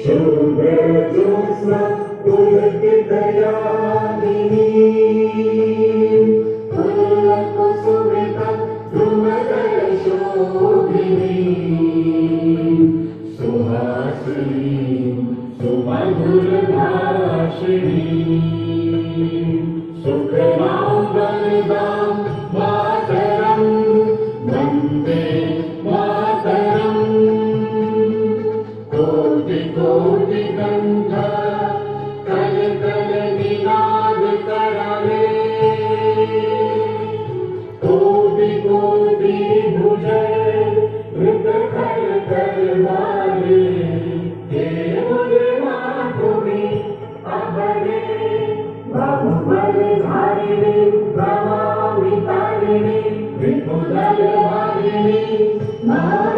शुभ्र ज्योत्स्ना पुलकितयामिनी फुल्लकुसुमिता द्रुमदलशोभिनी सुहासिनी सुमधुरभाषिणी सुखदां वरदां मातरं वन्दे मातरम् कोटि कोटि गन्ध कल कल निनाद करवे कोटि कोटि भुजय मृत खल करवाले हे मुरमाधुरी अबले बहुबलधारिणी भवामि तारिणी विपुलधारिणी महा